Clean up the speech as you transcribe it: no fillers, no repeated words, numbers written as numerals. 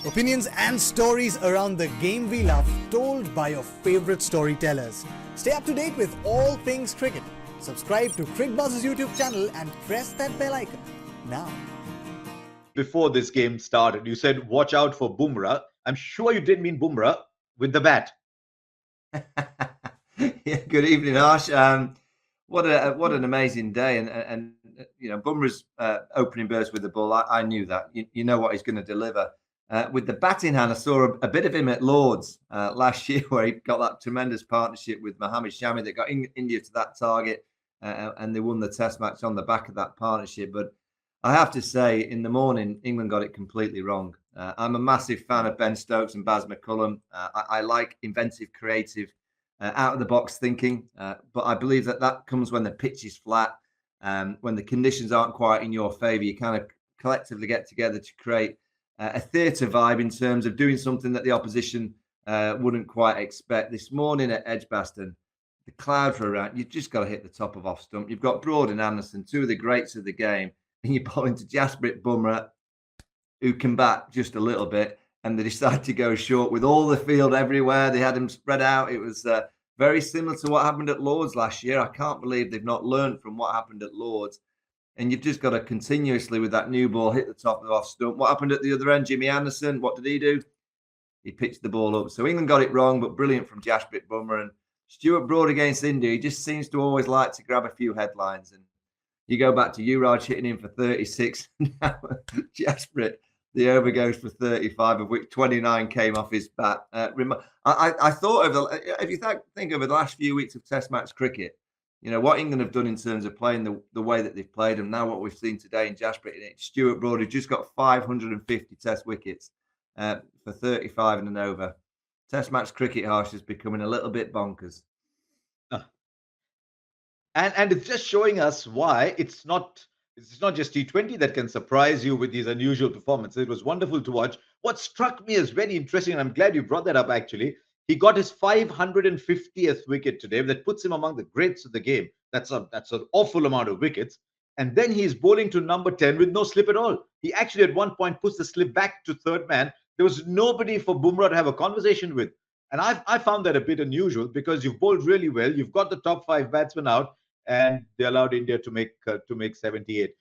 Opinions and stories around the game we love, told by your favorite storytellers. Stay up to date with all things cricket. Subscribe to Cricbuzz's YouTube channel and press that bell icon now. Before this game started, you said, watch out for Bumrah. I'm sure you didn't mean Bumrah with the bat. Yeah, good evening, Harsh. What an amazing day, and you know, Bumrah's opening burst with the ball. I knew that. You know what he's going to deliver. With the batting hand, I saw a bit of him at Lords last year, where he got that tremendous partnership with Mohammad Shami that got India to that target, and they won the Test match on the back of that partnership. But I have to say, in the morning, England got it completely wrong. I'm a massive fan of Ben Stokes and Baz McCullum. I like inventive, creative, out-of-the-box thinking. But I believe that comes when the pitch is flat, when the conditions aren't quite in your favour. You kind of collectively get together to create a theatre vibe in terms of doing something that the opposition wouldn't quite expect. This morning at Edgbaston, the clouds were around. You've just got to hit the top of off stump. You've got Broad and Anderson, two of the greats of the game, and you're bowling to Jasprit, Bumrah, who can bat just a little bit, and they decided to go short with all the field everywhere. They had them spread out. It was very similar to what happened at Lords last year. I can't believe they've not learned from what happened at Lords. And you've just got to continuously, with that new ball, hit the top of the off stump. What happened at the other end? Jimmy Anderson, what did he do? He pitched the ball up. So England got it wrong, but brilliant from Jasprit Bumrah. And Stuart Broad against India, he just seems to always like to grab a few headlines. And you go back to Yuvraj hitting him for 36. Now Jasprit, the over goes for 35, of which 29 came off his bat. I thought, if you think over the last few weeks of Test match cricket, you know, what England have done in terms of playing the way that they've played, and now what we've seen today in Jasprit, Stuart Broad, who just got 550 Test wickets for 35 and over. Test match cricket, Harsh, is becoming a little bit bonkers. And it's just showing us why it's not just T20 that can surprise you with these unusual performances. It was wonderful to watch. What struck me as very interesting, and I'm glad you brought that up actually, he got his 550th wicket today. That puts him among the greats of the game. That's an awful amount of wickets. And then he's bowling to number 10 with no slip at all. He actually at one point puts the slip back to third man. There was nobody for Bumrah to have a conversation with. And I found that a bit unusual, because you've bowled really well. You've got the top 5 batsmen out, and they allowed India to make 78.